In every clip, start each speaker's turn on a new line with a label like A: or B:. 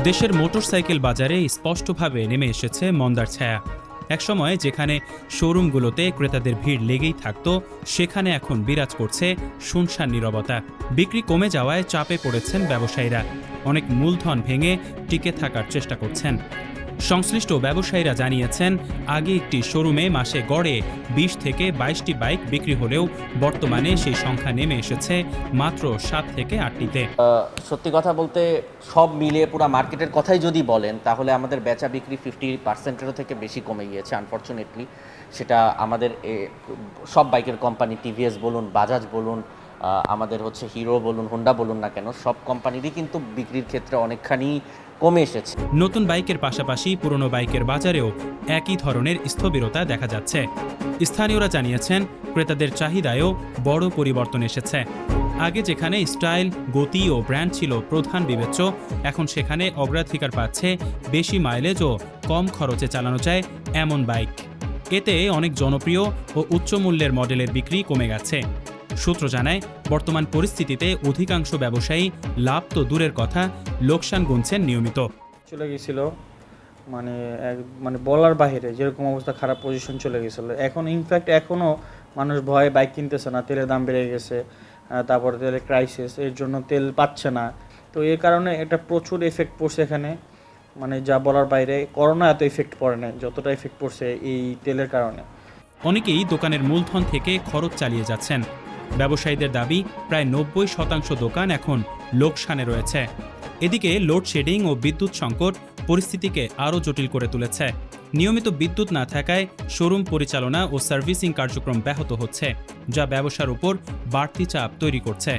A: দেশের মোটরসাইকেল বাজারে স্পষ্টভাবে নেমে এসেছে মন্দার ছায়া। একসময় যেখানে শোরুমগুলোতে ক্রেতাদের ভিড় লেগেই থাকত, সেখানে এখন বিরাজ করছে শুনশান নীরবতা। বিক্রি কমে যাওয়ায় চাপে পড়েছেন ব্যবসায়ীরা, অনেক মূলধন ভেঙে টিকে থাকার চেষ্টা করছেন। সংশ্লিষ্ট ব্যবসায়ীরা জানিয়েছেন, আগে একটি শোরুমে মাসে গড়ে ২০ থেকে ২২টি বাইক বিক্রি হলেও বর্তমানে সেই সংখ্যা নেমে এসেছে মাত্র ৭ থেকে ৮টিতে।
B: সত্যি কথা বলতে সব মিলিয়ে পুরো মার্কেটের কথাই যদি বলেন, তাহলে আমাদের বেচা বিক্রি 50%-এরও থেকে বেশি কমে গিয়েছে আনফর্চুনেটলি। সেটা আমাদের সব বাইকের কোম্পানি, টিভিএস বলুন, বাজাজ বলুন, আমাদের হিরো বলুন, হোন্ডা বলুন না কেন, সব কোম্পানিরই কিন্তু বিক্রির ক্ষেত্রে অনেকখানি কমে এসেছে।
A: নতুন বাইকের পাশাপাশি পুরনো বাইকের বাজারেও একই ধরনের স্থবিরতা দেখা যাচ্ছে। স্থানীয়রা জানিয়েছেন, ক্রেতাদের চাহিদায়ও বড় পরিবর্তন এসেছে। আগে যেখানে স্টাইল, গতি ও ব্র্যান্ড ছিল প্রধান বিবেচ্য, এখন সেখানে অগ্রাধিকার পাচ্ছে বেশি মাইলেজ ও কম খরচে চালানো যায় এমন বাইক। এতে অনেক জনপ্রিয় ও উচ্চ মূল্যের মডেলের বিক্রি কমে গেছে। সূত্র জানায়, বর্তমান পরিস্থিতিতে অধিকাংশ ব্যবসায়ী লাভ তো দূরের কথা, লোকসান গুনছেন নিয়মিত।
C: চলে গেছিল মানে বলার বাইরে, যেরকম অবস্থা, খারাপ পজিশন চলে গেছিলো। এখন ইনফ্যাক্ট এখনও মানুষ ভয়ে বাইক কিনতেছে না, তেলের দাম বেড়ে গেছে, তারপরে তেলের ক্রাইসিস, এর জন্য তেল পাচ্ছে না। তো এর কারণে এটা প্রচুর এফেক্ট পড়ছে এখানে, যা বলার বাইরে। করোনা এত এফেক্ট পড়ে না যতটা এফেক্ট পড়ছে এই তেলের কারণে।
A: অনেকেই দোকানের মূলধন থেকে খরচ চালিয়ে যাচ্ছেন। ব্যবসায়ীদের দাবি, প্রায় ৯০% দোকান এখন লোকসানে রয়েছে। এদিকে লোডশেডিং ও বিদ্যুৎ সংকট পরিস্থিতিকে আরও জটিল করে তুলেছে। নিয়মিত বিদ্যুৎ না থাকায় শোরুম পরিচালনা ও সার্ভিসিং কার্যক্রম ব্যাহত হচ্ছে, যা ব্যবসার উপর বাড়তি চাপ তৈরি করছে।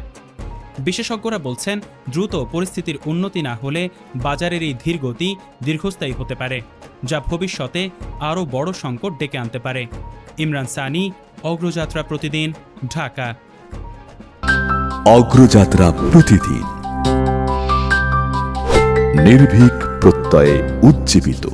A: বিশেষজ্ঞরা বলছেন, দ্রুত পরিস্থিতির উন্নতি না হলে বাজারের এই ধীর গতি দীর্ঘস্থায়ী হতে পারে, যা ভবিষ্যতে আরও বড় সংকট ডেকে আনতে পারে। ইমরান সানি, অগ্রযাত্রা প্রতিদিন, ঢাকা।
D: অগ্রযাত্রা প্রতিদিন, নির্ভীক প্রত্যয়ে উজ্জীবিত।